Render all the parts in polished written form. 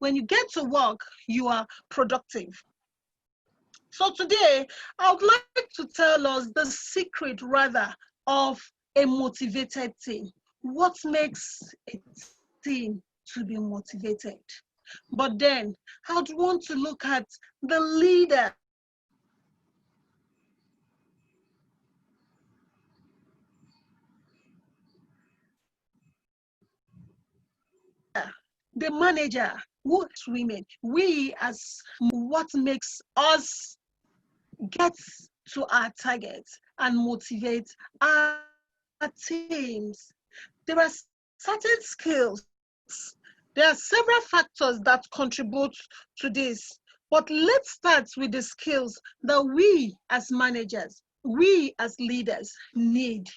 When you get to work, you are productive. So today, I would like to tell us the secret, rather, of a motivated team. What makes a team to be motivated? But then, I would want to look at the leader. The manager, who is women, we as what makes us get to our targets and motivate our teams. There are certain skills. There are several factors that contribute to this. But let's start with the skills that we as managers, we as leaders need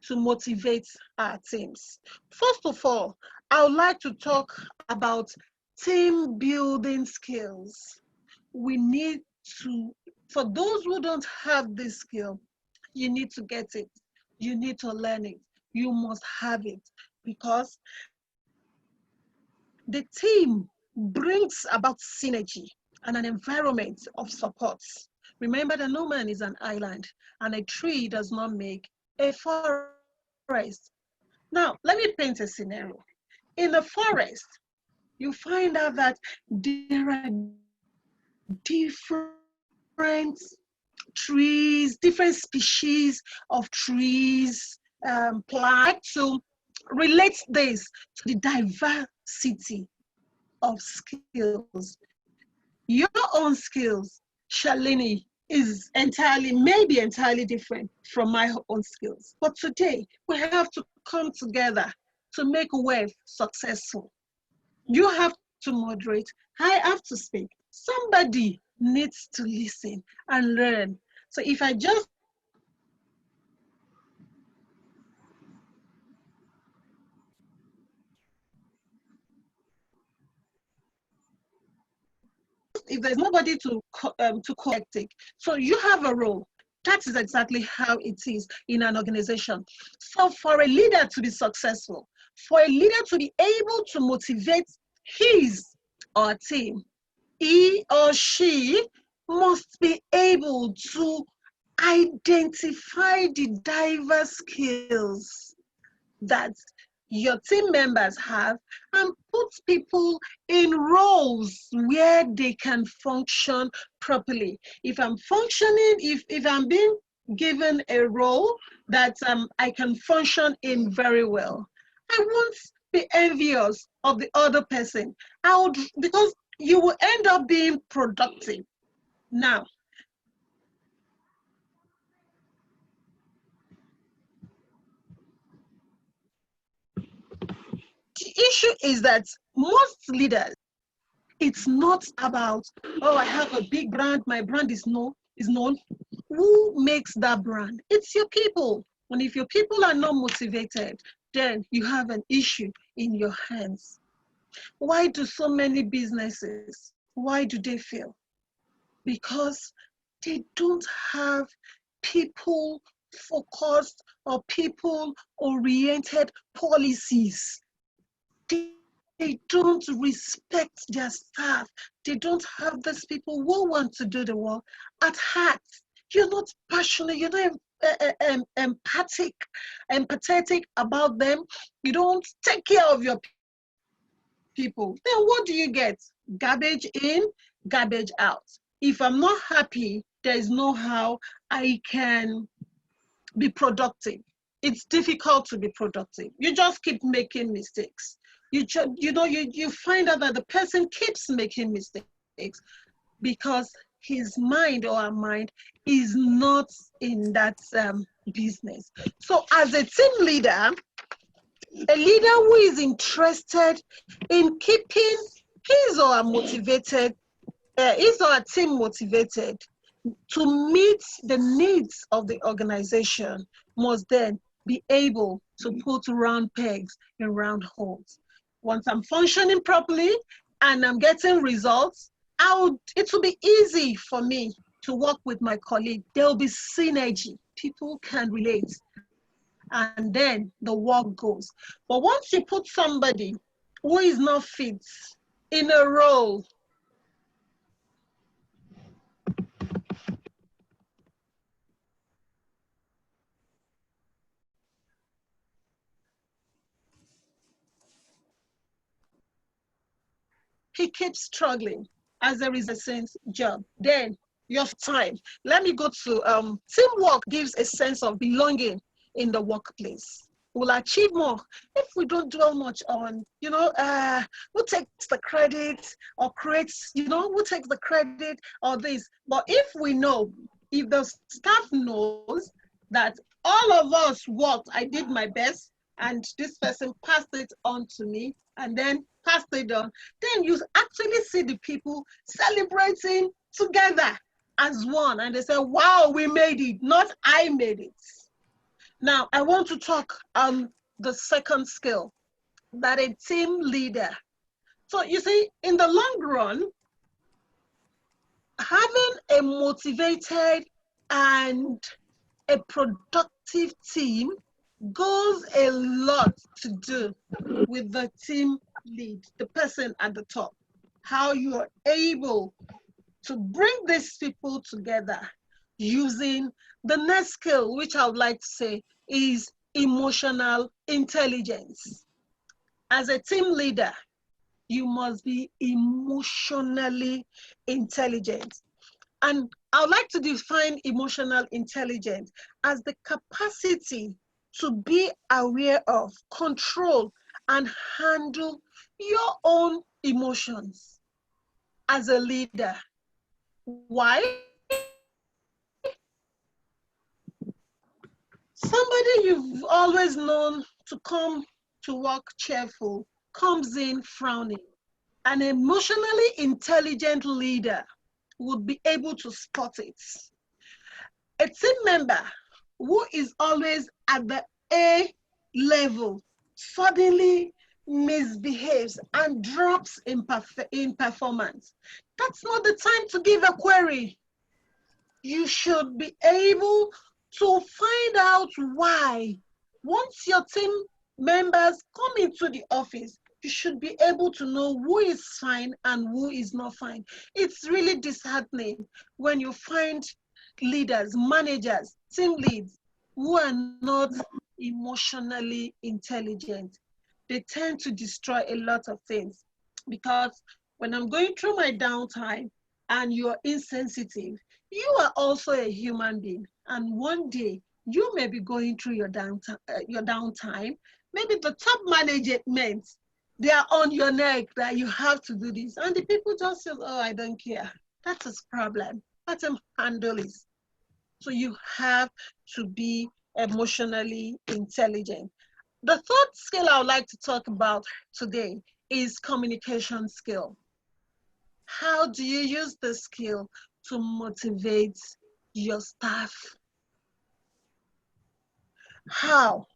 to motivate our teams. First of all, I would like to talk about team building skills. We need to, for those who don't have this skill, you need to get it. You need to learn it. You must have it, because the team brings about synergy and an environment of support. Remember that no man is an island, and a tree does not make a forest. Now, let me paint a scenario. In a forest, you find out that there are different trees, different species of trees, plants, to relate this to the diversity of skills. Your own skills, Shalini, is maybe entirely different from my own skills. But today, we have to come together to make WEF successful. You have to moderate. I have to speak. Somebody needs to listen and learn. So if I just if there's nobody to correct it, so you have a role. That is exactly how it is in an organization. So for a leader to be successful, for a leader to be able to motivate his or team, he or she must be able to identify the diverse skills that your team members have and put people in roles where they can function properly. If I'm functioning, if I'm being given a role that I can function in very well, I won't be envious of the other person. Because you will end up being productive. Now, the issue is that most leaders, it's not about, oh, I have a big brand, my brand is known. Who makes that brand? It's your people. And if your people are not motivated, then you have an issue in your hands. Why do so many businesses, why do they fail? Because they don't have people focused or people oriented policies. They don't respect their staff. They don't have these people who want to do the work at heart. You're not passionate, you're not empathetic about them. You don't take care of your people. Then what do you get? Garbage in, garbage out. If I'm not happy, there is no how I can be productive. It's difficult to be productive. You just keep making mistakes. You find out that the person keeps making mistakes because his mind or her mind is not in that business. So as a team leader, a leader who is interested in keeping his or her team motivated to meet the needs of the organization must then be able to put round pegs in round holes. Once I'm functioning properly and I'm getting results, it will be easy for me to work with my colleague. There will be synergy. People can relate. And then the work goes. But once you put somebody who is not fit in a role. He keeps struggling as there is a sense job. Then your time. Let me go to teamwork gives a sense of belonging in the workplace. We'll achieve more if we don't dwell much on, who takes the credit or creates, who takes the credit or this. But if we know, if the staff knows that all of us worked, I did my best, and this person passed it on to me, and then passed it on, then you actually see the people celebrating together as one, and they say, wow, we made it, not I made it. Now, I want to talk on the second skill, that a team leader. So you see, in the long run, having a motivated and a productive team goes a lot to do with the team lead, the person at the top, how you are able to bring these people together using the next skill, which I would like to say is emotional intelligence. As a team leader, you must be emotionally intelligent. And I would like to define emotional intelligence as the capacity to be aware of, control, and handle your own emotions as a leader. Why? Somebody you've always known to come to work cheerful comes in frowning. An emotionally intelligent leader would be able to spot it. A team member who is always at the A level suddenly misbehaves and drops in performance. That's not the time to give a query. You should be able to find out why. Once your team members come into the office, you should be able to know who is fine and who is not fine. It's really disheartening when you find leaders, managers, team leads who are not emotionally intelligent. They tend to destroy a lot of things, because when I'm going through my downtime and you're insensitive, you are also a human being. And one day you may be going through your downtime. Maybe the top management, they are on your neck that you have to do this. And the people just say, oh, I don't care. That's his problem. Let him handle it. So you have to be emotionally intelligent. The third skill I would like to talk about today is communication skill. How do you use the skill to motivate your staff? How?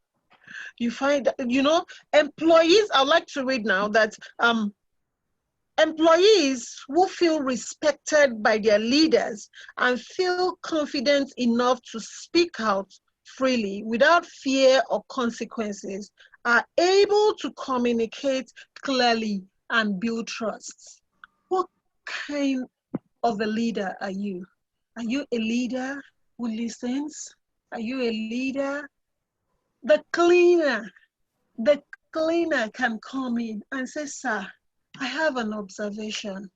You find, employees, I'd like to read now that employees who feel respected by their leaders and feel confident enough to speak out freely without fear or consequences are able to communicate clearly and build trust. What kind of a leader are you? Are you a leader who listens? Are you a leader? The cleaner can come in and say, sir, I have an observation.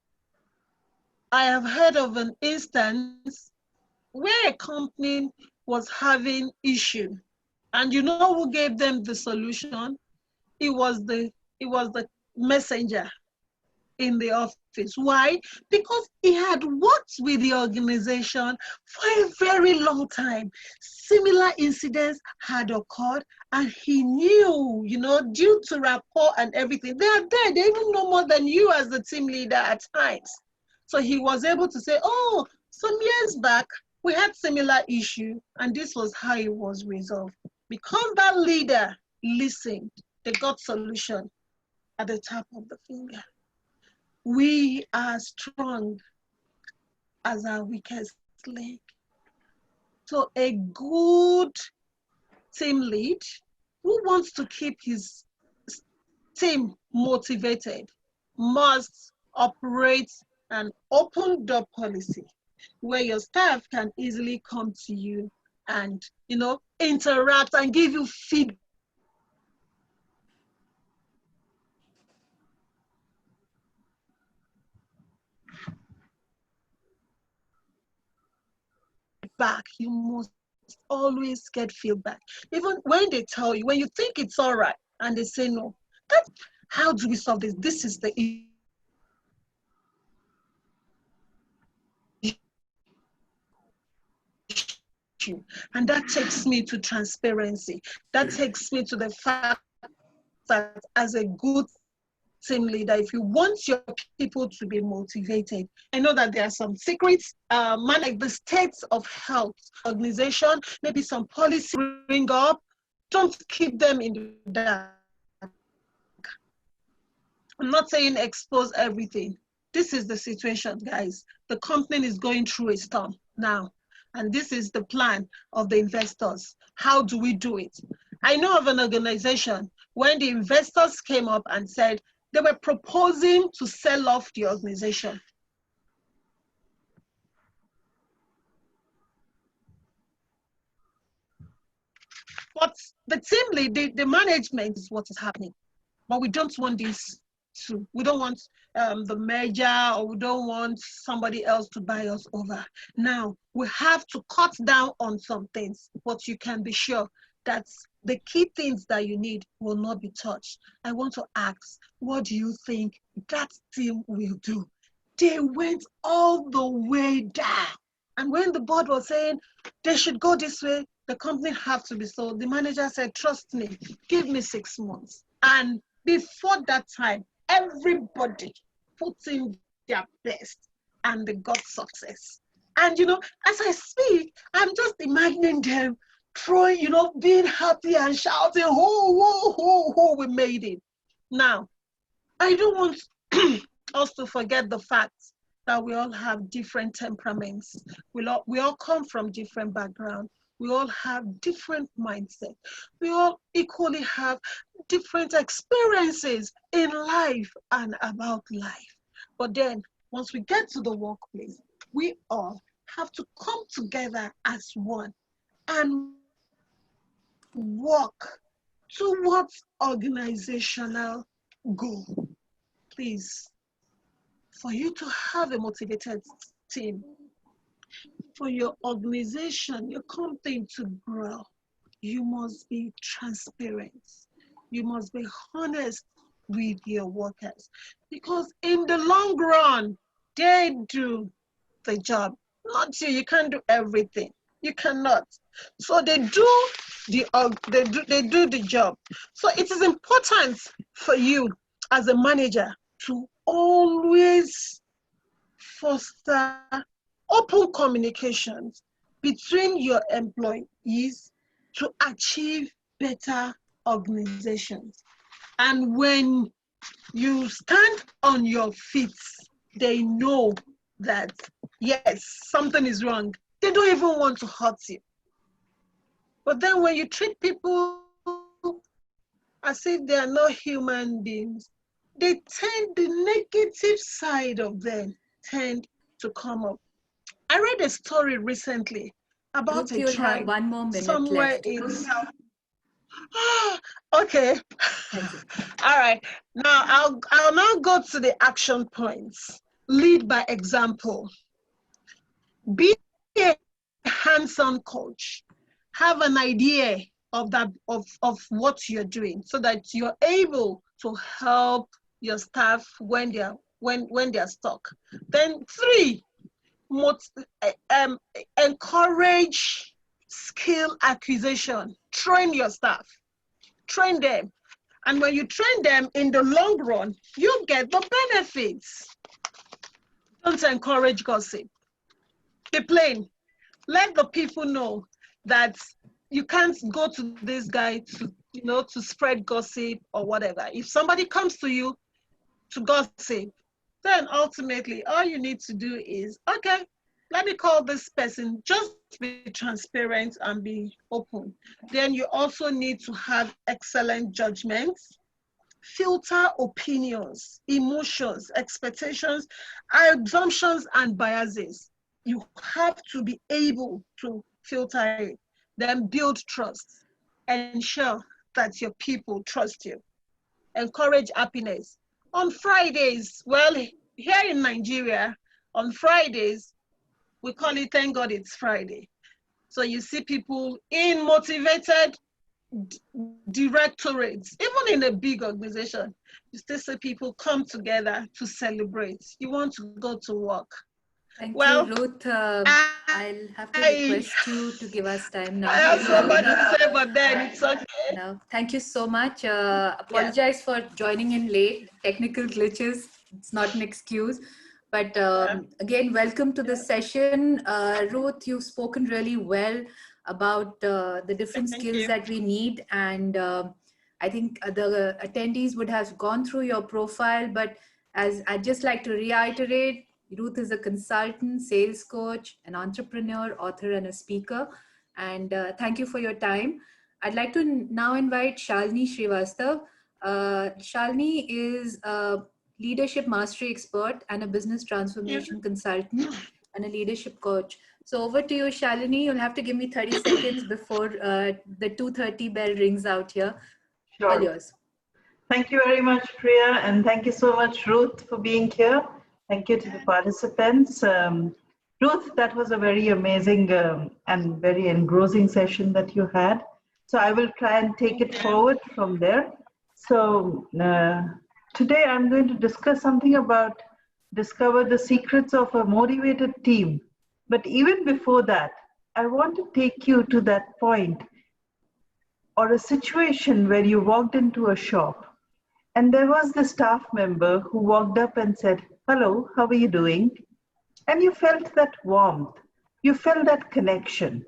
I have heard of an instance where a company was having issue. And you know who gave them the solution? It was the messenger in the office. Why? Because he had worked with the organization for a very long time. Similar incidents had occurred, and he knew, due to rapport and everything, they are there. They even know more than you as the team leader at times. So he was able to say, oh, some years back, we had similar issue, and this was how it was resolved. Because that leader listened, they got solution at the top of the finger. We are strong as our weakest link. So a good team lead who wants to keep his team motivated must operate an open door policy where your staff can easily come to you and, interact and give you feedback. You must always get feedback. Even when they tell you, when you think it's all right and they say no, that's how do we solve this? This is the issue. And that takes me to transparency. That takes me to the fact that as a good team leader, if you want your people to be motivated, I know that there are some secrets, like the states of health organization, maybe some policy bring up, don't keep them in the dark. I'm not saying expose everything. This is the situation, guys. The company is going through a storm now, and this is the plan of the investors. How do we do it? I know of an organization when the investors came up and said they were proposing to sell off the organization. But the team lead, the management is what is happening. But we don't want this to, we don't want the merger, or we don't want somebody else to buy us over. Now, we have to cut down on some things, but you can be sure that the key things that you need will not be touched. I want to ask, what do you think that team will do? They went all the way down. And when the board was saying they should go this way, the company have to be sold, the manager said, trust me, give me 6 months. And before that time, everybody put in their best and they got success. And, as I speak, I'm just imagining them throwing, being happy and shouting, ho, we made it. Now, I don't want us to forget the fact that we all have different temperaments. We all come from different backgrounds. We all have different mindsets. We all equally have different experiences in life and about life. But then, once we get to the workplace, we all have to come together as one and work towards organizational goal. Please, for you to have a motivated team, for your organization, your company to grow, you must be transparent. You must be honest with your workers, because in the long run, they do the job. Not you. You can't do everything. You cannot. So they do the job. So it is important for you as a manager to always foster open communications between your employees to achieve better organizations. And when you stand on your feet, they know that, yes, something is wrong. They don't even want to hurt you. But then when you treat people as if they are not human beings, they tend, the negative side of them tend to come up. I read a story recently about a tribe. Have 1 more minute somewhere left. in South. Okay. All right. Now I'll now go to the action points. Lead by example. Be a hands-on coach. Have an idea of what you're doing so that you're able to help your staff when they're stuck. Then 3, encourage skill acquisition. Train your staff. Train them. And when you train them, in the long run, you get the benefits. Don't encourage gossip. Be plain. Let the people know that you can't go to this guy to spread gossip or whatever. If somebody comes to you to gossip, then ultimately all you need to do is, okay, let me call this person. Just be transparent and be open. Then you also need to have excellent judgment. filter opinions, emotions, expectations, assumptions, and biases. You have to be able to filter it, then build trust, ensure that your people trust you, encourage happiness. On Fridays, well, here in Nigeria, on Fridays, we call it Thank God It's Friday. So you see people in motivated directorates, even in a big organization, you still see people come together to celebrate. You want to go to work. Thank Well, you, Ruth. I'll have to I request you to give us time now. have We're so much running to say, but then it's okay. now. Thank you so much. Yeah. Apologize for joining in late. Technical glitches. It's not an excuse. But again, welcome to this session. Ruth, you've spoken really well about the different Thank skills you. that we need. And I think the attendees would have gone through your profile. But as I'd just like to reiterate, Ruth is a consultant, sales coach, an entrepreneur, author, and a speaker. And thank you for your time. I'd like to now invite Shalini Srivastav. Shalini is a leadership mastery expert and a business transformation consultant and a leadership coach. So over to you, Shalini. You'll have to give me 30 seconds before the 2:30 bell rings out here. Sure. All yours. Thank you very much, Priya, and thank you so much, Ruth, for being here. Thank you to the participants. Ruth, that was a very amazing and very engrossing session that you had. So I will try and take it forward from there. So today I'm going to discuss something about discover the secrets of a motivated team. But even before that, I want to take you to that point or a situation where you walked into a shop and there was the staff member who walked up and said, "Hello, how are you doing?" And you felt that warmth. You felt that connection.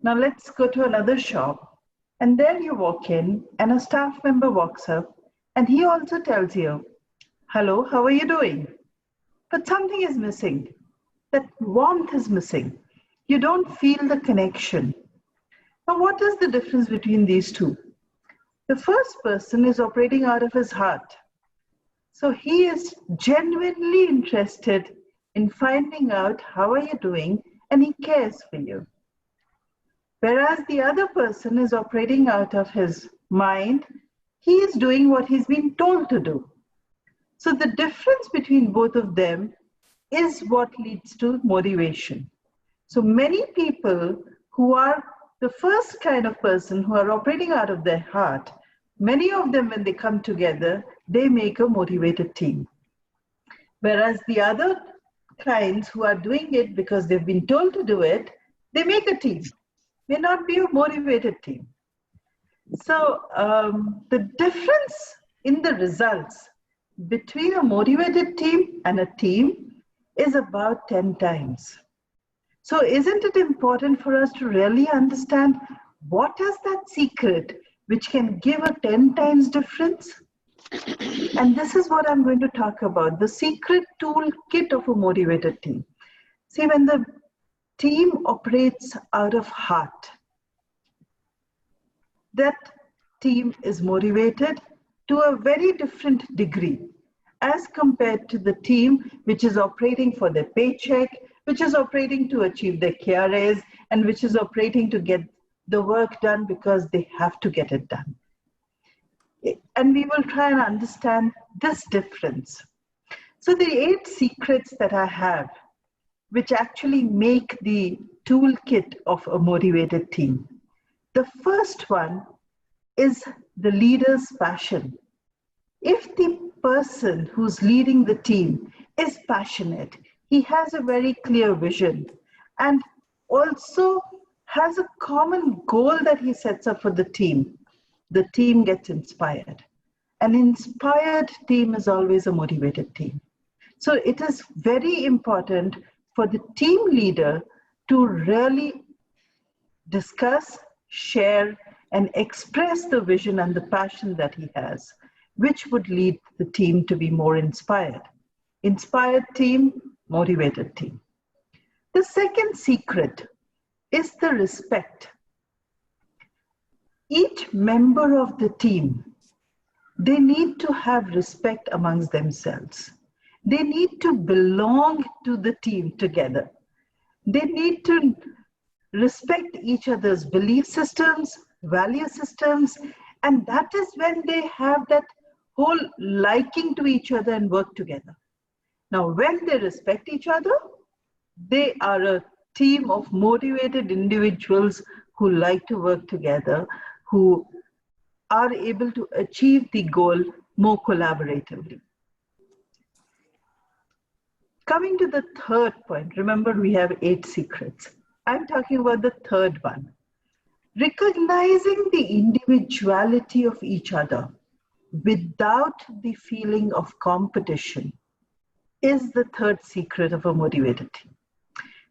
Now let's go to another shop. And there you walk in and a staff member walks up and he also tells you, "Hello, how are you doing?" But something is missing. That warmth is missing. You don't feel the connection. Now what is the difference between these two? The first person is operating out of his heart. So he is genuinely interested in finding out how are you doing and he cares for you. Whereas the other person is operating out of his mind, he is doing what he's been told to do. So the difference between both of them is what leads to motivation. So many people who are the first kind of person who are operating out of their heart, many of them when they come together, they make a motivated team. Whereas the other kinds who are doing it because they've been told to do it, they make a team, may not be a motivated team. So the difference in the results between a motivated team and a team is about 10 times. So isn't it important for us to really understand what is that secret which can give a 10 times difference? And this is what I'm going to talk about, the secret toolkit of a motivated team. See, when the team operates out of heart, that team is motivated to a very different degree as compared to the team which is operating for their paycheck, which is operating to achieve their KRAs, and which is operating to get the work done because they have to get it done. And we will try and understand this difference. So the 8 secrets that I have, which actually make the toolkit of a motivated team. The first one is the leader's passion. If the person who's leading the team is passionate, he has a very clear vision and also has a common goal that he sets up for the team gets inspired. An inspired team is always a motivated team. So it is very important for the team leader to really discuss, share, and express the vision and the passion that he has, which would lead the team to be more inspired. Inspired team, motivated team. The second secret is the respect. Each member of the team They need to have respect amongst themselves. They need to belong to the team together. They need to respect each other's belief systems, value systems, and that is when they have that whole liking to each other and work together. Now, when they respect each other, they are a team of motivated individuals who like to work together, who are able to achieve the goal more collaboratively. Coming to the third point, remember we have 8 secrets. I'm talking about the third one. Recognizing the individuality of each other without the feeling of competition is the third secret of a motivated team.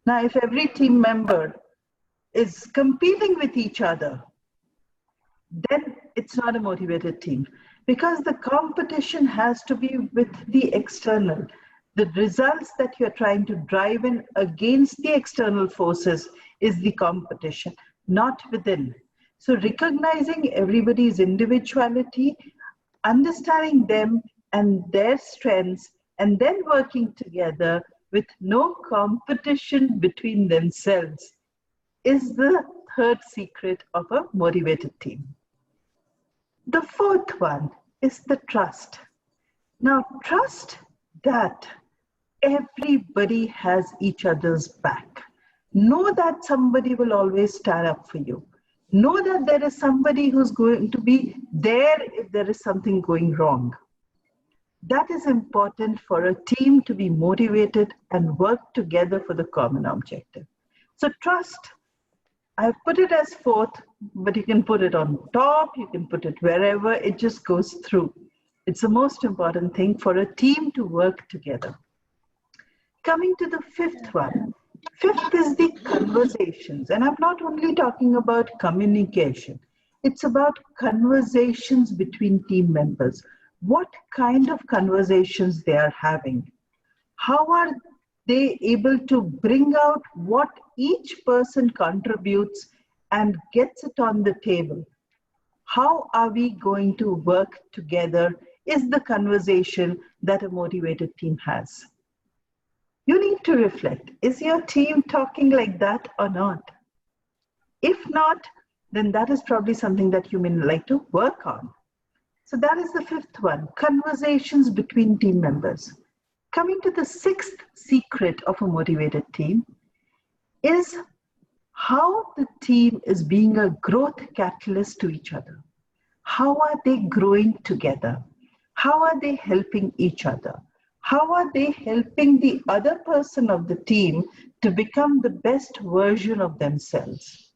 Now, if every team member is competing with each other, then it's not a motivated team, because the competition has to be with the external. The results that you're trying to drive in against the external forces is the competition, not within. So recognizing everybody's individuality, understanding them and their strengths, and then working together with no competition between themselves is the third secret of a motivated team. The fourth one is the trust. Now, trust that everybody has each other's back. Know that somebody will always stand up for you. Know that there is somebody who's going to be there if there is something going wrong. That is important for a team to be motivated and work together for the common objective. So trust, I've put it as fourth, but you can put it on top, you can put it wherever, it just goes through. It's the most important thing for a team to work together. Coming to the fifth one. Fifth is the conversations. And I'm not only talking about communication. It's about conversations between team members. What kind of conversations they are having? How are they able to bring out what each person contributes and gets it on the table? How are we going to work together is the conversation that a motivated team has. You need to reflect, is your team talking like that or not? If not, then that is probably something that you may like to work on. So that is the fifth one, conversations between team members. Coming to the sixth secret of a motivated team is how the team is being a growth catalyst to each other. How are they growing together? How are they helping each other? How are they helping the other person of the team to become the best version of themselves?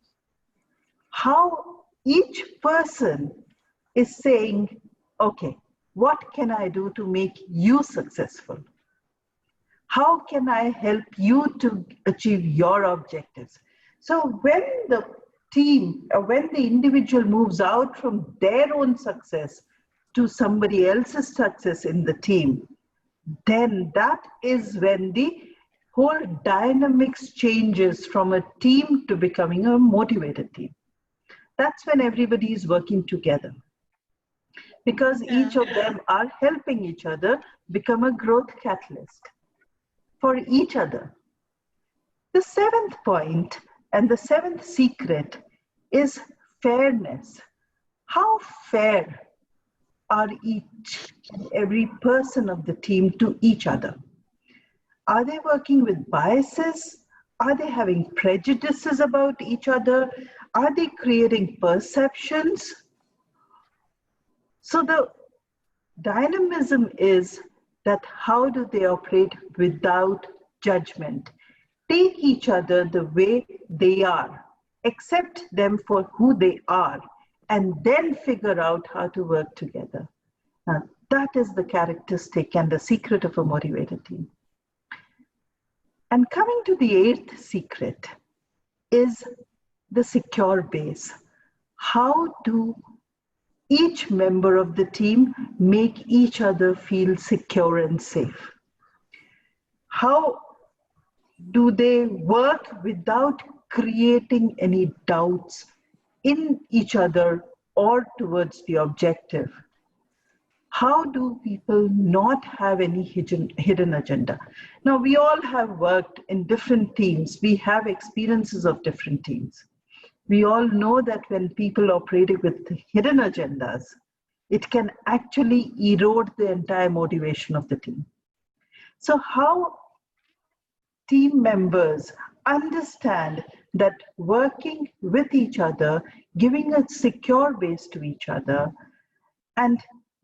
How each person is saying, okay, what can I do to make you successful? How can I help you to achieve your objectives? So when the team or when the individual moves out from their own success to somebody else's success in the team, then that is when the whole dynamics changes from a team to becoming a motivated team. That's when everybody is working together, because each of them are helping each other become a growth catalyst for each other. The seventh point and the seventh secret is fairness. How fair are each and every person of the team to each other? Are they working with biases? Are they having prejudices about each other? Are they creating perceptions? So the dynamism is that how do they operate without judgment? Take each other the way they are, accept them for who they are, and then figure out how to work together. Now, that is the characteristic and the secret of a motivated team. And coming to the eighth secret is the secure base. How do each member of the team make each other feel secure and safe? How do they work without creating any doubts in each other or towards the objective? How do people not have any hidden agenda? Now, we all have worked in different teams. We have experiences of different teams. We all know that when people operate with hidden agendas, it can actually erode the entire motivation of the team. So how team members understand that working with each other, giving a secure base to each other, and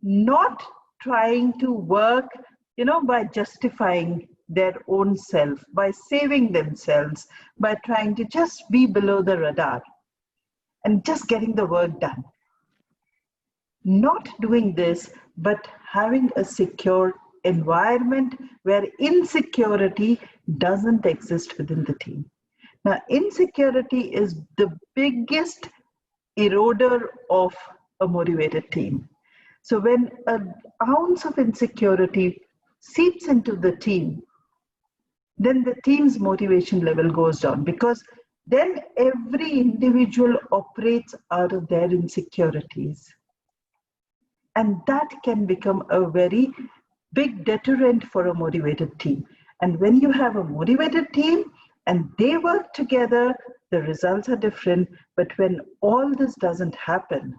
not trying to work, by justifying their own self, by saving themselves, by trying to just be below the radar and just getting the work done. Not doing this, but having a secure environment where insecurity doesn't exist within the team. Now, insecurity is the biggest eroder of a motivated team. So when an ounce of insecurity seeps into the team, then the team's motivation level goes down, because then every individual operates out of their insecurities. And that can become a very big deterrent for a motivated team. And when you have a motivated team and they work together, the results are different. But when all this doesn't happen,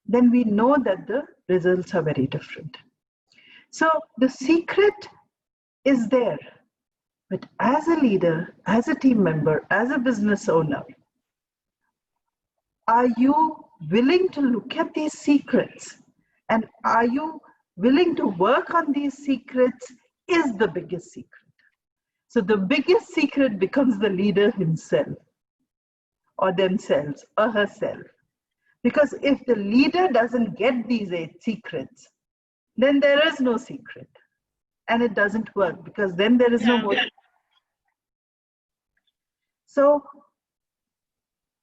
then we know that the results are very different. So the secret is there. But as a leader, as a team member, as a business owner, are you willing to look at these secrets? And are you willing to work on these secrets is the biggest secret. So the biggest secret becomes the leader himself or themselves or herself. Because if the leader doesn't get these 8 secrets, then there is no secret. And it doesn't work, because then there is no motivation. So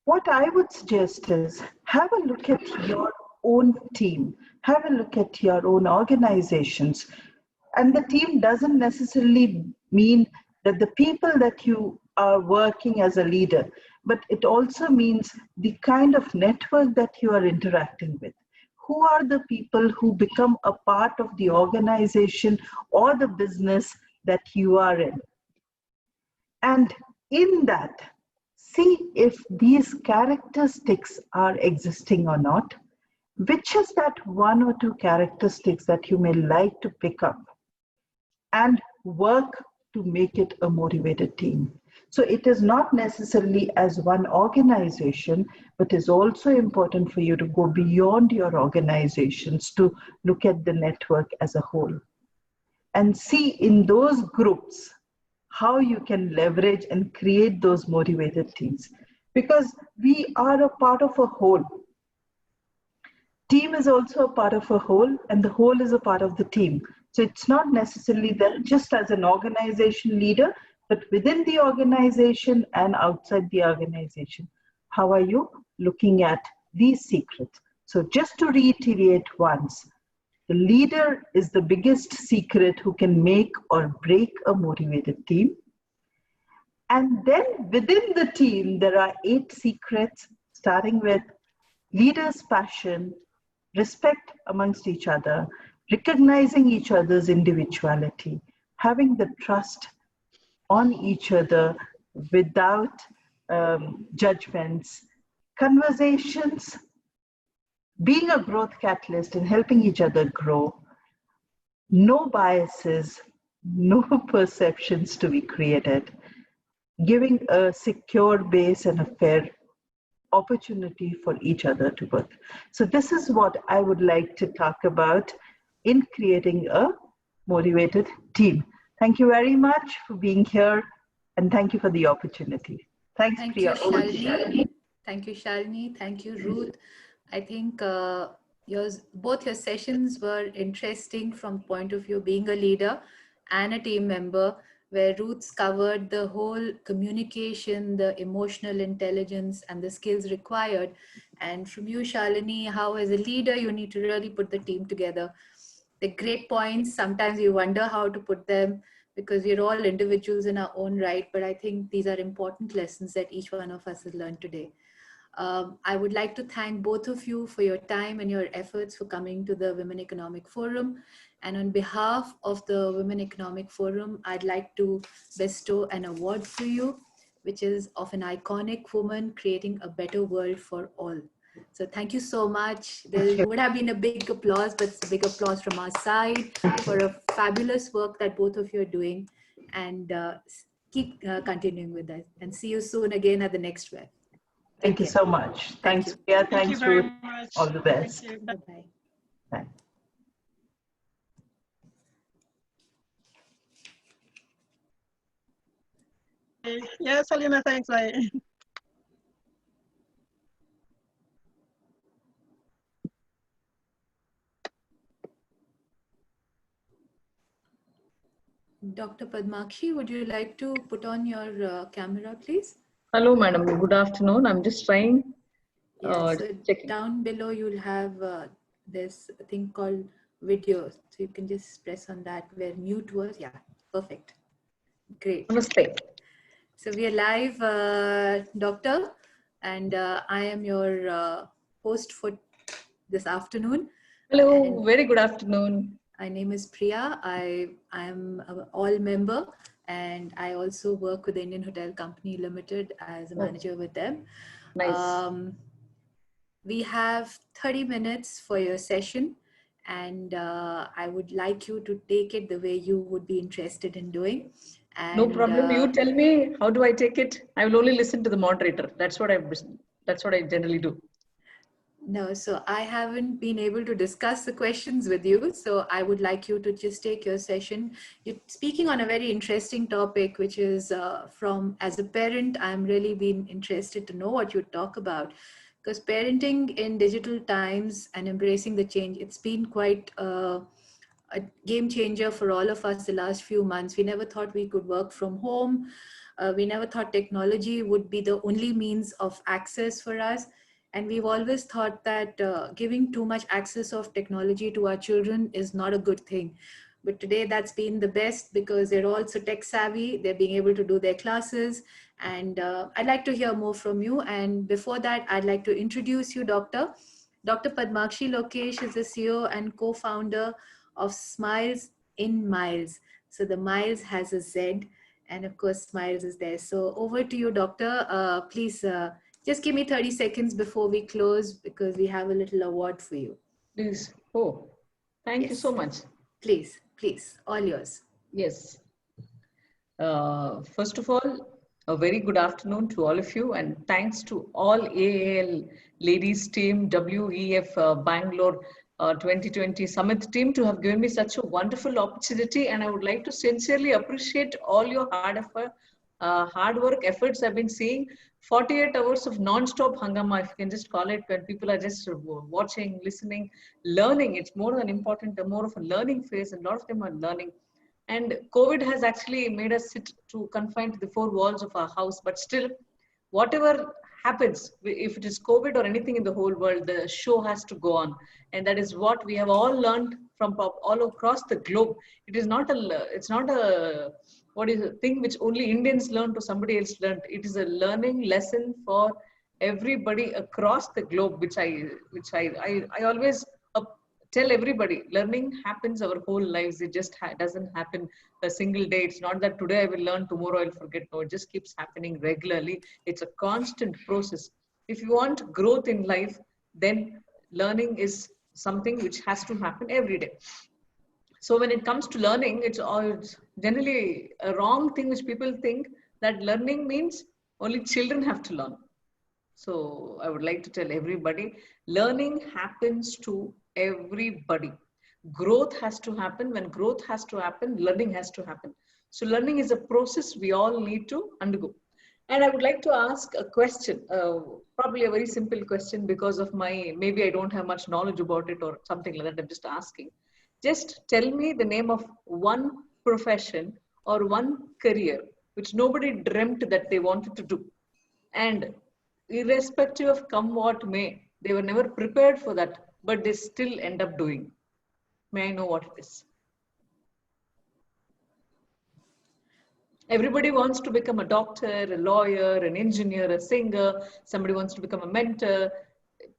what I would suggest is have a look at your own team, have a look at your own organizations. And the team doesn't necessarily mean that the people that you are working as a leader, but it also means the kind of network that you are interacting with. Who are the people who become a part of the organization or the business that you are in? And in that, see if these characteristics are existing or not. Which is that 1 or 2 characteristics that you may like to pick up and work to make it a motivated team? So it is not necessarily as one organization, but is also important for you to go beyond your organizations to look at the network as a whole and see in those groups how you can leverage and create those motivated teams. Because we are a part of a whole. Team is also a part of a whole, and the whole is a part of the team. So it's not necessarily that just as an organization leader, but within the organization and outside the organization. How are you looking at these secrets? So just to reiterate once, the leader is the biggest secret who can make or break a motivated team. And then within the team, there are 8 secrets, starting with leader's passion, respect amongst each other, recognizing each other's individuality, having the trust on each other without judgments, conversations, being a growth catalyst and helping each other grow, no biases, no perceptions to be created, giving a secure base and a fair opportunity for each other to work. So this is what I would like to talk about in creating a motivated team. Thank you very much for being here, and thank you for the opportunity. Thanks, Priya. Shalini. Thank you, Shalini. Thank you, Ruth. I think both your sessions were interesting from the point of view being a leader and a team member, where Ruth's covered the whole communication, the emotional intelligence, and the skills required. And from you, Shalini, how as a leader, you need to really put the team together. The great points, sometimes you wonder how to put them because we're all individuals in our own right, but I think these are important lessons that each one of us has learned today. I would like to thank both of you for your time and your efforts for coming to the Women Economic Forum. And on behalf of the Women Economic Forum, I'd like to bestow an award for you, which is of an iconic woman creating a better world for all. So thank you so much. There would have been a big applause, but it's a big applause from our side for a fabulous work that both of you are doing. And keep continuing with that. And see you soon again at the next WEF. Thank you so much. Thanks, Priya. Thanks, Ruth. All the best. Bye-bye. Bye. Yes, Alina, thanks. Bye. Dr. Padmakshi, would you like to put on your camera, please? Hello, madam. Good afternoon. I'm just trying. So checking. down below, you'll have this thing called video. So you can just press on that where mute was. Yeah, perfect. Great. Namaste. So we are live, Doctor, and I am your host for this afternoon. Hello, and very good afternoon. my name is Priya. I am an all member, and I also work with the Indian Hotel Company Limited as a manager with them. Nice. We have 30 minutes for your session, and I would like you to take it the way you would be interested in doing. And, no problem. You tell me, how do I take it? I will only listen to the moderator. That's what I generally do. No, so I haven't been able to discuss the questions with you. So I would like you to just take your session. You're speaking on a very interesting topic, which is as a parent, I'm really been interested to know what you talk about. Because parenting in digital times and embracing the change, it's been quite a game changer for all of us the last few months. We never thought we could work from home. We never thought technology would be the only means of access for us. And we've always thought that giving too much access of technology to our children is not a good thing. But today that's been the best because they're also tech savvy. They're being able to do their classes. And I'd like to hear more from you. And before that, I'd like to introduce you, Doctor. Dr. Padmakshi Lokesh is the CEO and co-founder of Smiles in Miles. So the Miles has a Z, and of course, Smiles is there. So over to you, Doctor. Please just give me 30 seconds before we close because we have a little award for you. Please. Oh, thank you so much. Please, all yours. Yes. First of all, a very good afternoon to all of you, and thanks to all AAL ladies team, WEF Bangalore 2020 Summit team to have given me such a wonderful opportunity. And I would like to sincerely appreciate all your hard work efforts. I've been seeing 48 hours of non-stop hangama, if you can just call it, when people are just watching, listening, learning. It's more than important, more of a learning phase, and a lot of them are learning. And COVID has actually made us sit to confined to the four walls of our house. But still, whatever happens, if it is COVID or anything in the whole world, the show has to go on. And that is what we have all learned from all across the globe. It's not a thing which only Indians learned or somebody else learned. It is a learning lesson for everybody across the globe, which I always tell everybody, learning happens our whole lives. It just doesn't happen a single day. It's not that today I will learn, tomorrow I'll forget. No, it just keeps happening regularly. It's a constant process. If you want growth in life, then learning is something which has to happen every day. So when it comes to learning, it's generally a wrong thing which people think that learning means only children have to learn. So I would like to tell everybody, learning happens to everybody. Growth has to happen. When growth has to happen, learning has to happen. So learning is a process we all need to undergo. And I would like to ask a question, probably a very simple question because of maybe I don't have much knowledge about it or something like that. I'm just asking. Just tell me the name of one profession or one career which nobody dreamt that they wanted to do. And irrespective of come what may, they were never prepared for that, but they still end up doing. May I know what it is? Everybody wants to become a doctor, a lawyer, an engineer, a singer. Somebody wants to become a mentor.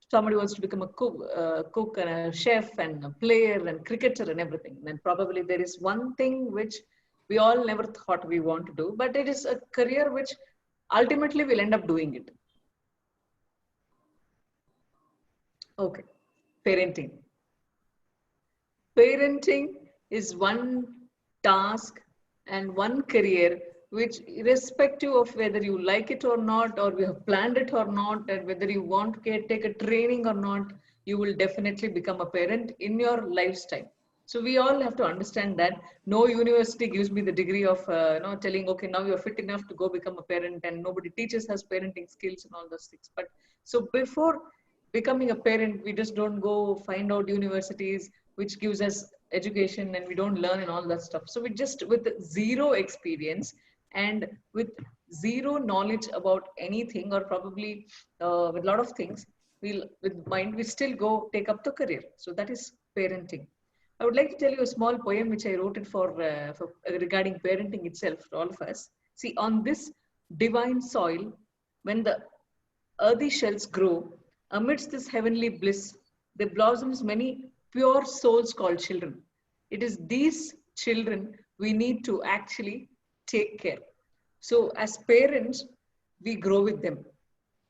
Somebody wants to become a cook and a chef and a player and cricketer and everything. And probably there is one thing which we all never thought we want to do, but it is a career which ultimately we'll end up doing it. Okay, parenting. Parenting is one task and one career which, irrespective of whether you like it or not, or you have planned it or not, and whether you want to take a training or not, you will definitely become a parent in your lifetime. So we all have to understand that no university gives me the degree of telling, okay, now you're fit enough to go become a parent, and nobody teaches us parenting skills and all those things. But so before becoming a parent, we just don't go find out universities which gives us education, and we don't learn and all that stuff. So we just, with zero experience and with zero knowledge about anything, or probably with a lot of things, we still go take up the career. So that is parenting. I would like to tell you a small poem which I wrote it for regarding parenting itself for all of us. See, on this divine soil, when the earthy shells grow, amidst this heavenly bliss, there blossoms many pure souls called children. It is these children we need to actually take care. So as parents, we grow with them.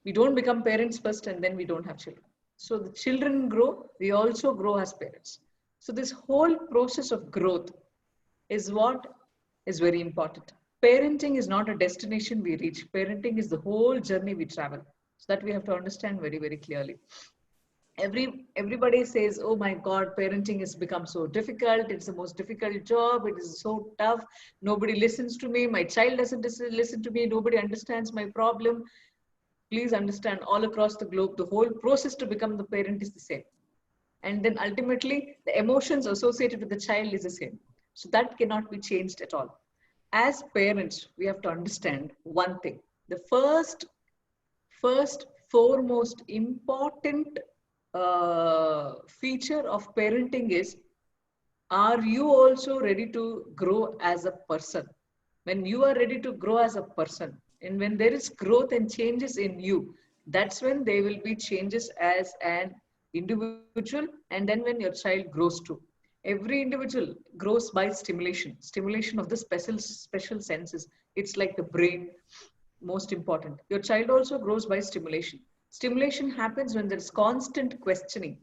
We don't become parents first and then we don't have children. So the children grow, we also grow as parents. So this whole process of growth is what is very important. Parenting is not a destination we reach. Parenting is the whole journey we travel. So that we have to understand very, very clearly. Everybody says, oh my God, parenting has become so difficult. It's the most difficult job. It is so tough. Nobody listens to me. My child doesn't listen to me. Nobody understands my problem. Please understand, all across the globe, the whole process to become the parent is the same. And then ultimately, the emotions associated with the child is the same. So that cannot be changed at all. As parents, we have to understand one thing. The first foremost important feature of parenting is, are you also ready to grow as a person? When you are ready to grow as a person, and when there is growth and changes in you, that's when there will be changes as an individual, and then when your child grows too. Every individual grows by stimulation of the special senses. It's like the brain, most important. Your child also grows by stimulation. Stimulation happens when there's constant questioning.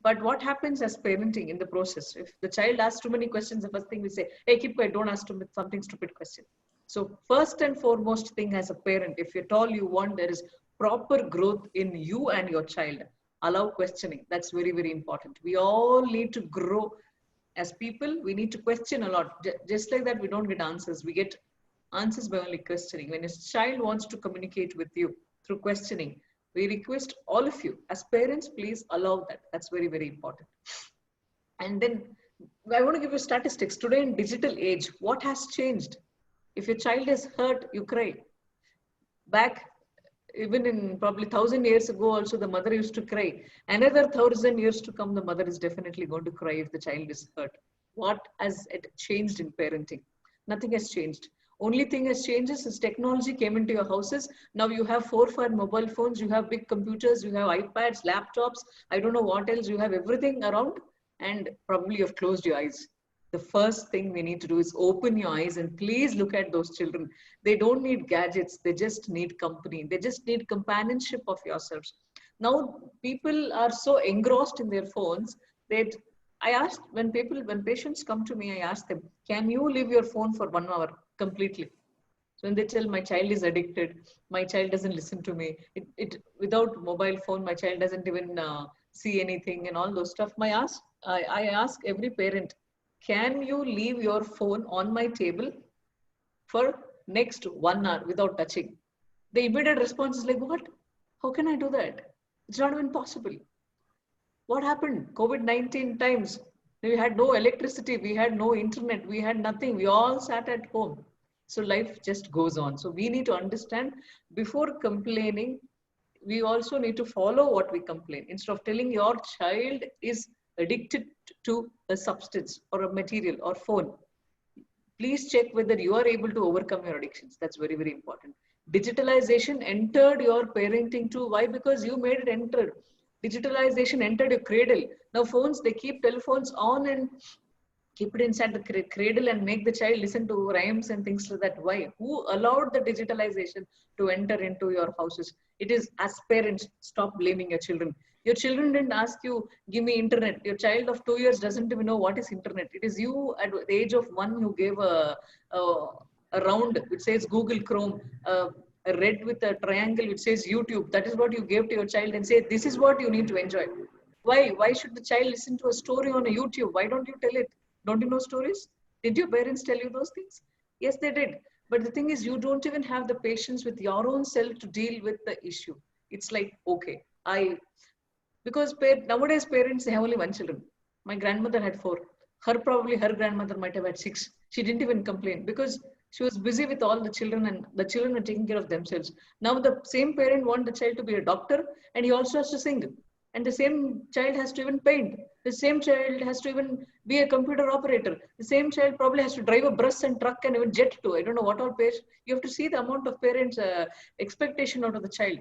But what happens as parenting in the process? If the child asks too many questions, the first thing we say, hey, keep quiet, don't ask something stupid question. So first and foremost thing as a parent, if at all you want there is proper growth in you and your child, allow questioning. That's very, very important. We all need to grow as people. We need to question a lot. Just like that, we don't get answers. We get answers by only questioning. When a child wants to communicate with you through questioning, we request all of you as parents, please allow that. That's very, very important. And then I want to give you statistics. Today in digital age, what has changed? If your child is hurt, you cry. Back, even in probably 1,000 years ago, also the mother used to cry. Another 1,000 years to come, the mother is definitely going to cry if the child is hurt. What has it changed in parenting? Nothing has changed. Only thing has changed is technology came into your houses. Now you have 4 or 5 mobile phones, you have big computers, you have iPads, laptops. I don't know what else. You have everything around, and probably you've closed your eyes. The first thing we need to do is open your eyes and please look at those children. They don't need gadgets. They just need company. They just need companionship of yourselves. Now people are so engrossed in their phones that I asked, when patients come to me, I ask them, can you leave your phone for 1 hour completely? So when they tell my child is addicted, my child doesn't listen to me, without mobile phone, my child doesn't even see anything and all those stuff. I ask every parent, can you leave your phone on my table for next 1 hour without touching? The immediate response is like, what? How can I do that? It's not even possible. What happened? COVID-19 times, we had no electricity, we had no internet, we had nothing. We all sat at home. So life just goes on. So we need to understand, before complaining, we also need to follow what we complain. Instead of telling your child is addicted to a substance or a material or phone, Please check whether you are able to overcome your addictions. That's very, very important. Digitalization entered your parenting too. Why? Because you made it enter. Digitalization entered your cradle. Now phones, they keep telephones on and keep it inside the cradle and make the child listen to rhymes and things like that. Why? Who allowed the digitalization to enter into your houses? It is as parents. Stop blaming your children. Your children didn't ask you, give me internet. Your child of 2 years doesn't even know what is internet. It is you at the age of 1 who gave a round which says Google Chrome, a red with a triangle which says YouTube. That is what you gave to your child and say, this is what you need to enjoy. Why? Why should the child listen to a story on a YouTube? Why don't you tell it? Don't you know stories? Did your parents tell you those things? Yes, they did. But the thing is, you don't even have the patience with your own self to deal with the issue. It's like, okay, because nowadays parents, they have only one children. My grandmother had 4. Probably her grandmother might have had 6. She didn't even complain because she was busy with all the children and the children were taking care of themselves. Now the same parent wants the child to be a doctor and he also has to sing. And the same child has to even paint. The same child has to even be a computer operator. The same child probably has to drive a bus and truck and even jet too. I don't know what all page. You have to see the amount of parents' expectation out of the child.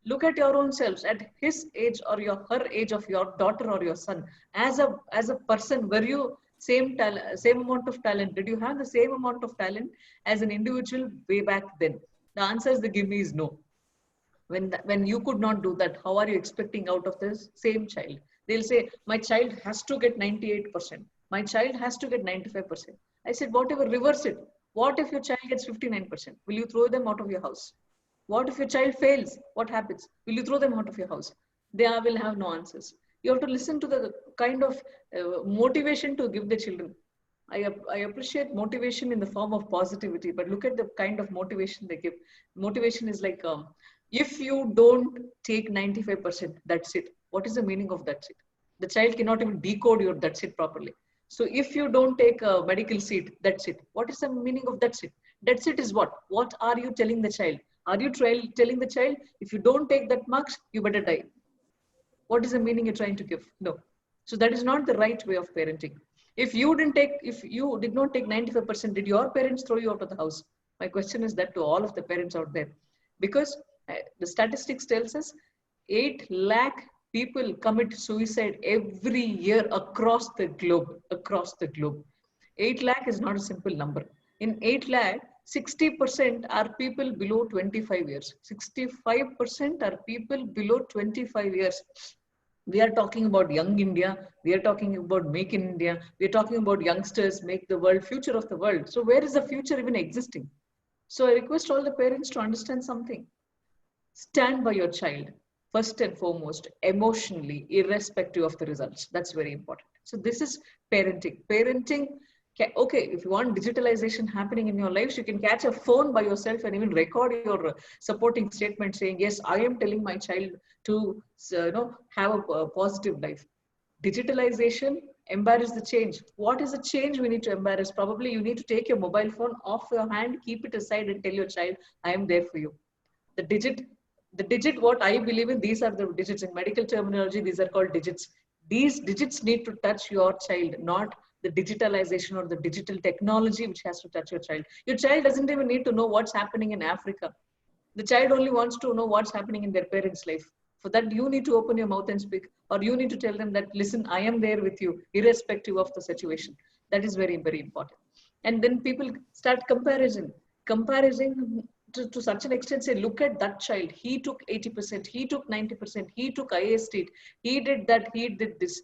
Look at your own selves at his age or her age of your daughter or your son. As a person, were you same amount of talent? Did you have the same amount of talent as an individual way back then? The answers they give me is no. When you could not do that, how are you expecting out of this same child? They'll say, my child has to get 98%. My child has to get 95%. I said, whatever, reverse it. What if your child gets 59%? Will you throw them out of your house? What if your child fails? What happens? Will you throw them out of your house? They will have no answers. You have to listen to the kind of motivation to give the children. I appreciate motivation in the form of positivity, but look at the kind of motivation they give. Motivation is like, if you don't take 95%, that's it. What is the meaning of that's it? The child cannot even decode your that's it properly. So if you don't take a medical seat, that's it. What is the meaning of that's it? That's it is what? What are you telling the child? Are you telling the child, if you don't take that marks, you better die? What is the meaning you're trying to give? No. So that is not the right way of parenting. If you did not take 95%, did your parents throw you out of the house? My question is that to all of the parents out there. Because the statistics tells us 8 lakh people commit suicide every year across the globe. 8 lakh is not a simple number. In 8 lakh, 60% are people below 25 years. 65% are people below 25 years. We are talking about young India. We are talking about make in India. We are talking about youngsters, make the world, future of the world. So where is the future even existing? So I request all the parents to understand something. Stand by your child, first and foremost, emotionally, irrespective of the results. That's very important. So this is parenting. Parenting, okay, if you want digitalization happening in your lives, you can catch a phone by yourself and even record your supporting statement saying, yes, I am telling my child to have a positive life. Digitalization, embarrass the change. What is the change we need to embarrass? Probably you need to take your mobile phone off your hand, keep it aside and tell your child, I am there for you. The digit, what I believe in, these are the digits. In medical terminology, these are called digits. These digits need to touch your child, not the digitalization or the digital technology which has to touch your child. Your child doesn't even need to know what's happening in Africa. The child only wants to know what's happening in their parents' life. For that, you need to open your mouth and speak, or you need to tell them that, listen, I am there with you, irrespective of the situation. That is very, very important. And then people start comparing to such an extent, say, look at that child. He took 80%, he took 90%, he took IST, he did that, he did this.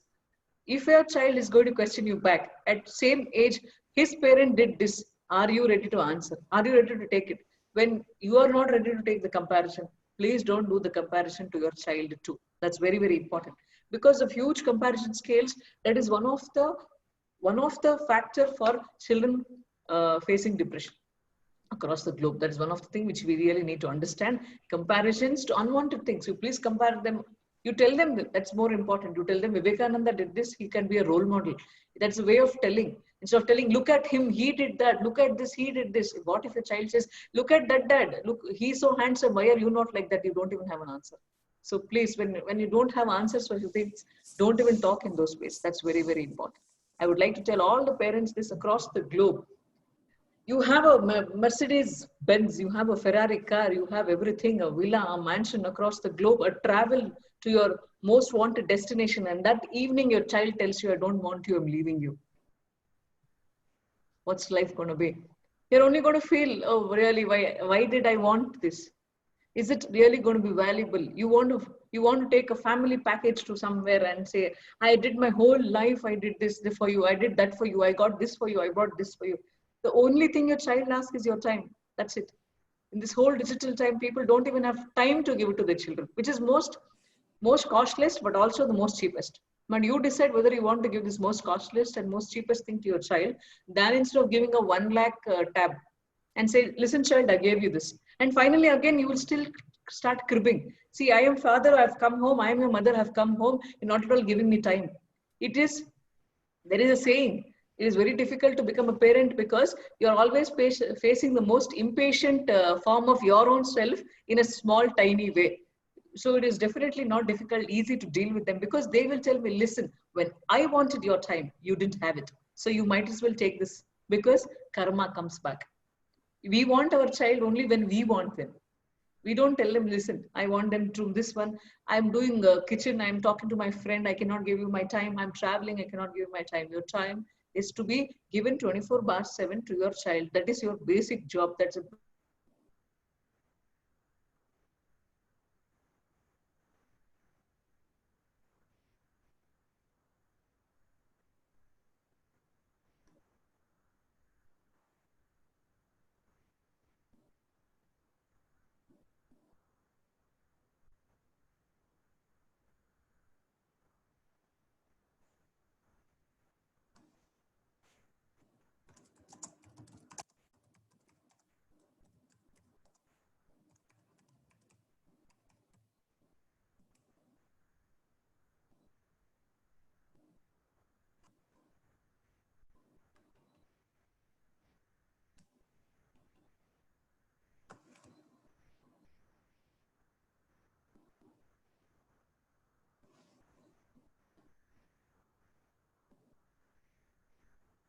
If your child is going to question you back, at same age, his parent did this, are you ready to answer? Are you ready to take it? When you are not ready to take the comparison, please don't do the comparison to your child too. That's very, very important. Because of huge comparison scales, that is one of the factor for children facing depression across the globe. That is one of the things which we really need to understand. Comparisons to unwanted things. You please compare them. You tell them that's more important. You tell them Vivekananda did this, he can be a role model. That's a way of telling. Instead of telling, look at him, he did that. Look at this, he did this. What if a child says, look at that dad. Look, he's so handsome. Why are you not like that? You don't even have an answer. So please, when you don't have answers for your things, don't even talk in those ways. That's very, very important. I would like to tell all the parents this across the globe. You have a Mercedes Benz, you have a Ferrari car, you have everything, a villa, a mansion across the globe, a travel to your most wanted destination. And that evening, your child tells you, I don't want you, I'm leaving you. What's life going to be? You're only going to feel, oh, really, why did I want this? Is it really going to be valuable? You want to take a family package to somewhere and say, I did my whole life, I did this for you, I did that for you, I got this for you, I brought this for you. The only thing your child asks is your time. That's it. In this whole digital time, people don't even have time to give it to their children, which is most costless, but also the most cheapest. But you decide whether you want to give this most costliest and most cheapest thing to your child, than instead of giving a 1 lakh tab and say, listen, child, I gave you this. And finally, again, you will still start cribbing. See, I am father, I've come home. I am your mother, I've come home. You're not at all giving me time. There is a saying, it is very difficult to become a parent because you're always facing the most impatient form of your own self in a small, tiny way. So it is definitely not easy to deal with them, because they will tell me, listen, when I wanted your time, you didn't have it. So you might as well take this, because karma comes back. We want our child only when we want them. We don't tell them, listen, I want them to this one. I'm doing a kitchen. I'm talking to my friend. I cannot give you my time. I'm traveling. I cannot give you my time. Your time is to be given 24/7 to your child. That is your basic job. That's a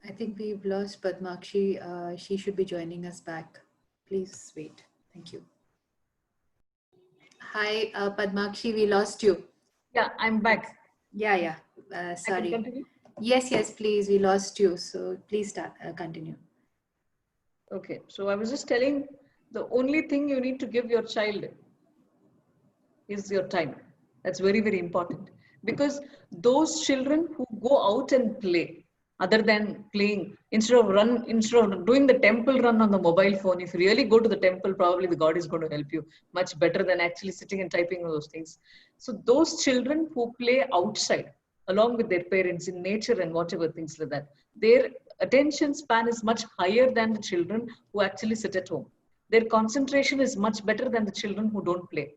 I think we've lost Padmakshi. She should be joining us back. Please wait. Thank you. Hi, Padmakshi, we lost you. Yeah, I'm back. Yeah. I can Sorry. continue? Yes, please. We lost you. So please start. Continue. Okay, so I was just telling, the only thing you need to give your child is your time. That's very, very important, because those children who go out and play, other than playing, instead of doing the temple run on the mobile phone, if you really go to the temple, probably the God is going to help you much better than actually sitting and typing all those things. So those children who play outside along with their parents in nature and whatever things like that, their attention span is much higher than the children who actually sit at home. Their concentration is much better than the children who don't play.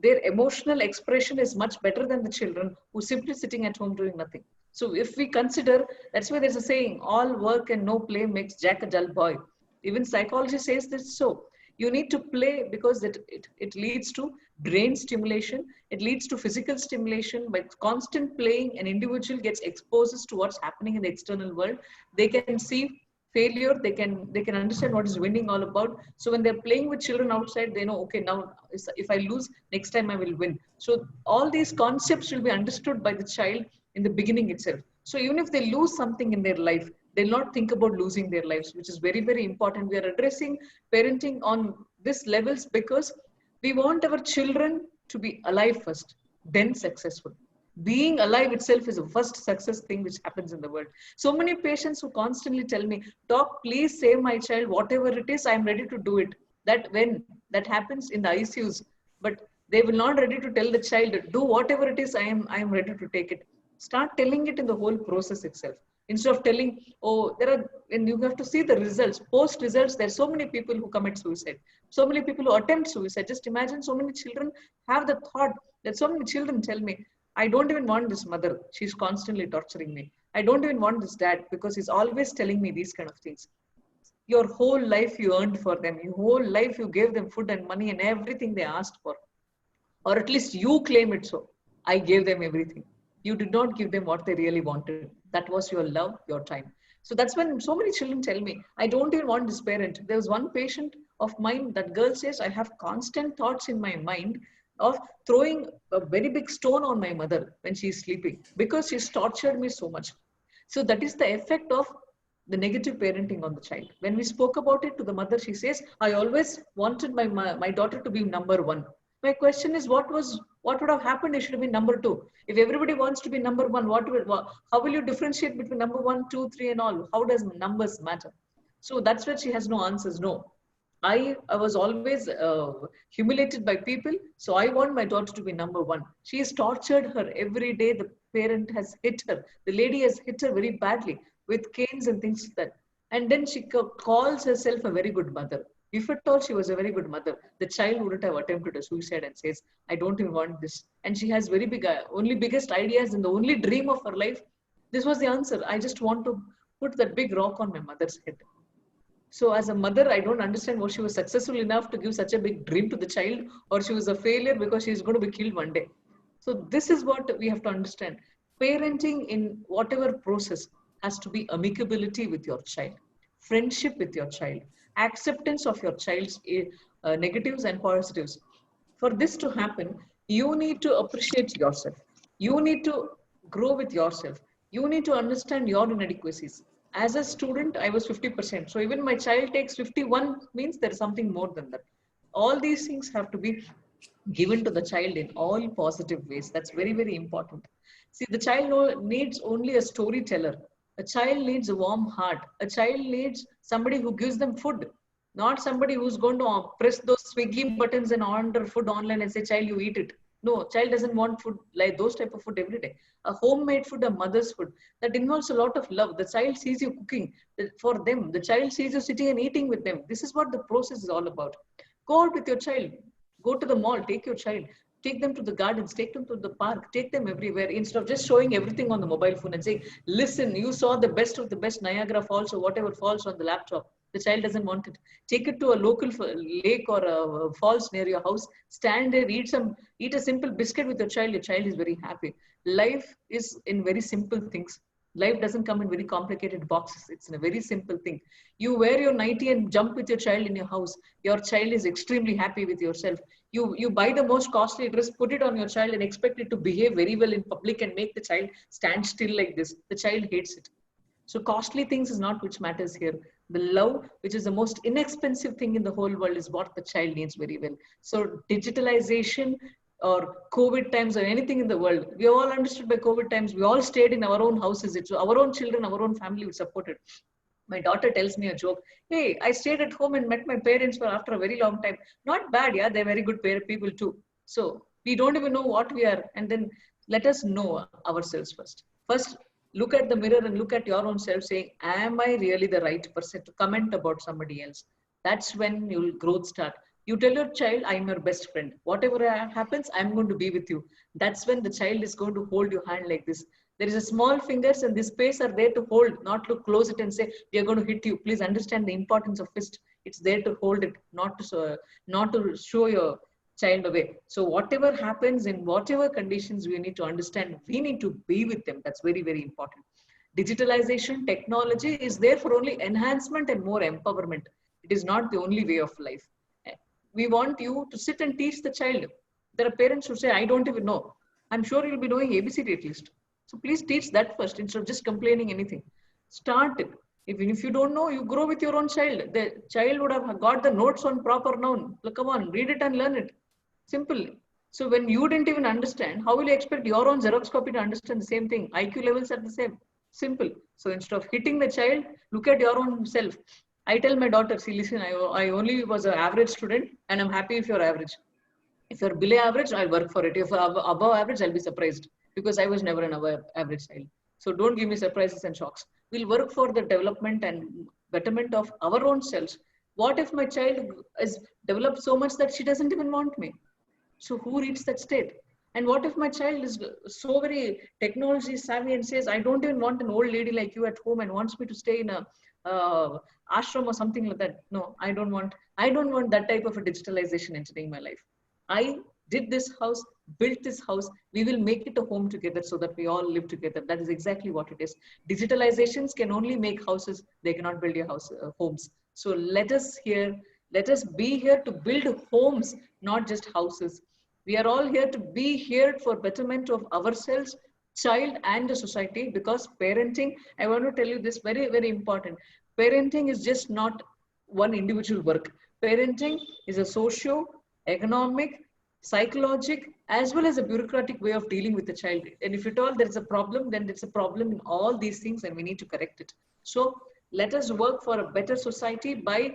Their emotional expression is much better than the children who simply sitting at home doing nothing. So if we consider, that's why there's a saying, all work and no play makes Jack a dull boy. Even psychology says this. So you need to play, because it leads to brain stimulation. It leads to physical stimulation. By constant playing, an individual gets exposed to what's happening in the external world. They can see failure, they can understand what is winning all about. So when they're playing with children outside, they know, okay, now if I lose, next time I will win. So all these concepts will be understood by the child in the beginning itself. So even if they lose something in their life, they'll not think about losing their lives, which is very, very important. We are addressing parenting on this levels because we want our children to be alive first, then successful. Being alive itself is the first success thing which happens in the world. So many patients who constantly tell me, doc, please save my child, whatever it is, I'm ready to do it. That when that happens in the ICUs, but they will not ready to tell the child, do whatever it is, I am ready to take it. Start telling it in the whole process itself. Instead of telling, oh, and you have to see the results. Post results, there's so many people who commit suicide. So many people who attempt suicide. Just imagine, so many children have the thought that so many children tell me, I don't even want this mother. She's constantly torturing me. I don't even want this dad because he's always telling me these kind of things. Your whole life you earned for them. Your whole life you gave them food and money and everything they asked for. Or at least you claim it so. I gave them everything. You did not give them what they really wanted. That was your love, your time. So that's when so many children tell me, I don't even want this parent. There was one patient of mine, that girl says, I have constant thoughts in my mind of throwing a very big stone on my mother when she's sleeping because she's tortured me so much. So that is the effect of the negative parenting on the child. When we spoke about it to the mother, she says, I always wanted my daughter to be number one. My question is, what would have happened if she should have been number two? If everybody wants to be number one, how will you differentiate between number one, two, three, and all? How does numbers matter? So that's where she has no answers. No, I was always humiliated by people, so I want my daughter to be number one. She has tortured her every day. The parent has hit her. The lady has hit her very badly with canes and things like that. And then she calls herself a very good mother. If at all she was a very good mother, the child wouldn't have attempted a suicide and says, I don't even want this. And she has very big, only biggest ideas, and the only dream of her life. This was the answer. I just want to put that big rock on my mother's head. So as a mother, I don't understand what she was successful enough to give such a big dream to the child, or she was a failure because she's going to be killed one day. So this is what we have to understand. Parenting in whatever process has to be amicability with your child, friendship with your child, acceptance of your child's negatives and positives. For this to happen, you need to appreciate yourself. You need to grow with yourself. You need to understand your inadequacies. As a student, I was 50%. So even my child takes 51 means there is something more than that. All these things have to be given to the child in all positive ways. That's very, very important. See, the child needs only a storyteller. A child needs a warm heart. A child needs somebody who gives them food, not somebody who's going to press those Swiggy buttons and order food online and say, child, you eat it. No, child doesn't want food like those type of food every day. A homemade food, a mother's food, that involves a lot of love. The child sees you cooking for them. The child sees you sitting and eating with them. This is what the process is all about. Go out with your child. Go to the mall, take your child. Take them to the gardens, take them to the park, take them everywhere, instead of just showing everything on the mobile phone and saying, listen, you saw the best of the best Niagara Falls or whatever falls on the laptop. The child doesn't want it. Take it to a local lake or a falls near your house. Stand there, eat a simple biscuit with your child. Your child is very happy. Life is in very simple things. Life doesn't come in very complicated boxes. It's a very simple thing. You wear your nightie and jump with your child in your house. Your child is extremely happy with yourself. You buy the most costly dress, put it on your child and expect it to behave very well in public and make the child stand still like this. The child hates it. So costly things is not which matters here. The love, which is the most inexpensive thing in the whole world, is what the child needs very well. So digitalization or COVID times or anything in the world, we all understood by COVID times, we all stayed in our own houses. It's our own children, our own family we supported. My daughter tells me a joke. Hey, I stayed at home and met my parents for after a very long time. Not bad, yeah, they're very good people too. So we don't even know what we are. And then let us know ourselves first. First, look at the mirror and look at your own self saying, am I really the right person to comment about somebody else? That's when you'll growth start. You tell your child, I'm your best friend. Whatever happens, I'm going to be with you. That's when the child is going to hold your hand like this. There is a small fingers and this space are there to hold, not to close it and say, we are going to hit you. Please understand the importance of fist. It's there to hold it, not to show your child away. So whatever happens in whatever conditions, we need to understand, we need to be with them. That's very, very important. Digitalization, technology is there for only enhancement and more empowerment. It is not the only way of life. We want you to sit and teach the child. There are parents who say, I don't even know. I'm sure you'll be knowing ABCD at least. So please teach that first instead of just complaining anything. Start it. Even if you don't know, you grow with your own child. The child would have got the notes on proper noun. Look, come on, read it and learn it. Simple. So when you didn't even understand, how will you expect your own Xerox copy to understand the same thing? IQ levels are the same. Simple. So instead of hitting the child, look at your own self. I tell my daughter, see, listen, I only was an average student and I'm happy if you're average. If you're below average, I'll work for it. If above average, I'll be surprised because I was never an average child. So don't give me surprises and shocks. We'll work for the development and betterment of our own selves. What if my child is developed so much that she doesn't even want me? So who reaches that state? And what if my child is so very technology savvy and says, I don't even want an old lady like you at home and wants me to stay in a ashram or something like that. No, I don't want that type of a digitalization entering my life. I did this house, built this house, we will make it a home together so that we all live together. That is exactly what it is. Digitalizations can only make houses, they cannot build your homes. So let us be here to build homes, not just houses. We are all here to be here for betterment of ourselves, child and the society, because parenting, I want to tell you this very, very important. Parenting is just not one individual work. Parenting is a socio-economic, psychological, as well as a bureaucratic way of dealing with the child. And if at all there is a problem, then it's a problem in all these things and we need to correct it. So let us work for a better society by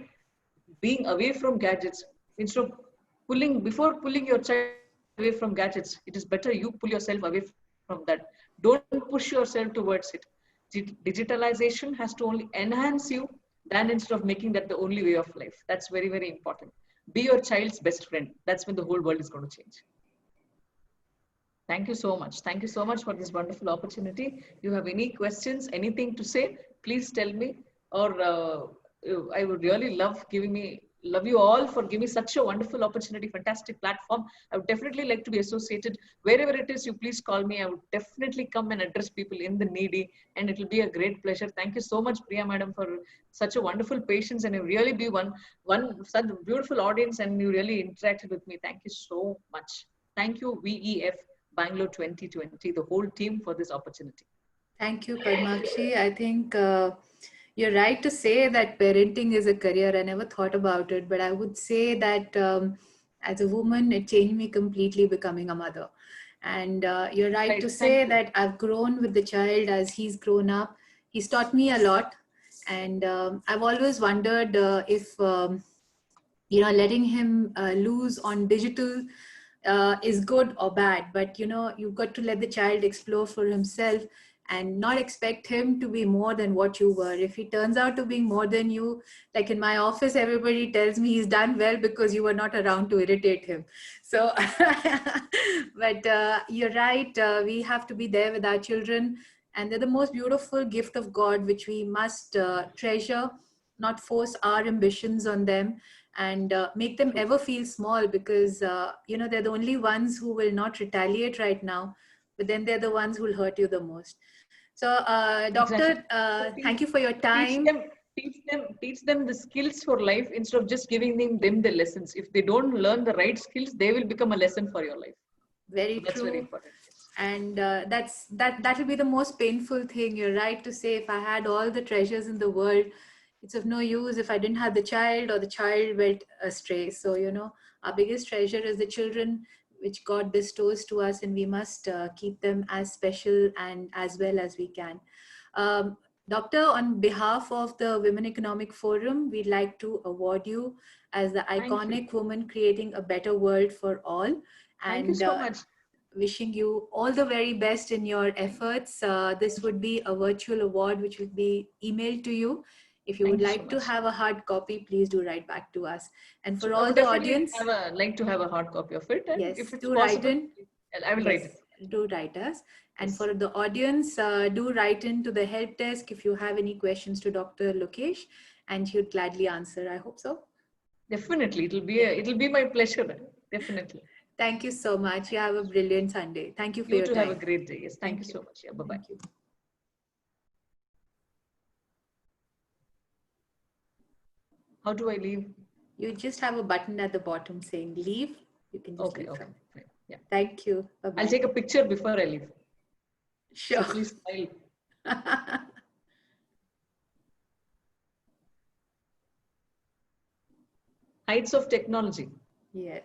being away from gadgets. Instead of before pulling your child away from gadgets, it is better you pull yourself away from that. Don't push yourself towards it. Digitalization has to only enhance you than instead of making that the only way of life. That's very, very important. Be your child's best friend. That's when the whole world is going to change. Thank you so much. Thank you so much for this wonderful opportunity. You have any questions, anything to say, please tell me. Or I would really love you all for giving me such a wonderful opportunity, fantastic platform. I would definitely like to be associated. Wherever it is, you please call me. I would definitely come and address people in the needy, and it will be a great pleasure. Thank you so much, Priya Madam, for such a wonderful patience, and you really be one such beautiful audience, and you really interacted with me. Thank you so much. Thank you, WEF Bangalore 2020, the whole team, for this opportunity. Thank you, Padmakshi. I think you're right to say that parenting is a career. I never thought about it, but I would say that as a woman, it changed me completely becoming a mother. And you're right to say that I've grown with the child as he's grown up. He's taught me a lot. And I've always wondered if, letting him loose on digital is good or bad. But, you've got to let the child explore for himself and not expect him to be more than what you were. If he turns out to be more than you, like in my office, everybody tells me he's done well because you were not around to irritate him. So, but you're right, we have to be there with our children, and they're the most beautiful gift of God, which we must treasure, not force our ambitions on them, and make them ever feel small, because, they're the only ones who will not retaliate right now, but then they're the ones who will hurt you the most. So, Doctor, thank you for your time. Teach them the skills for life instead of just giving them the lessons. If they don't learn the right skills, they will become a lesson for your life. Very so that's true. Very important. And that will be the most painful thing. You're right to say, if I had all the treasures in the world, it's of no use if I didn't have the child, or the child went astray. So, our biggest treasure is the children which God bestows to us, and we must keep them as special and as well as we can. Doctor, on behalf of the Women Economic Forum, we'd like to award you as the iconic woman creating a better world for all. And thank you so much. Wishing you all the very best in your efforts. This would be a virtual award which will be emailed to you. If you would like to have a hard copy, please do write back to us. And for all the audience, like to have a hard copy of it. And yes, if it's do possible, write in. I will write it. Do write us. And for the audience, do write in to the help desk if you have any questions to Dr. Lokesh, and he would gladly answer. I hope so. Definitely, it'll be my pleasure. Definitely. Thank you so much. You have a brilliant Sunday. Thank you for your time. You too have a great day. Yes, thank you so much. Yeah, bye-bye. How do I leave? You just have a button at the bottom saying leave. You can just leave from it. Yeah. Thank you. Bye-bye. I'll take a picture before I leave. Sure. So please smile. Heights of technology. Yes.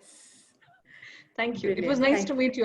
Thank you. Brilliant. It was nice to meet you.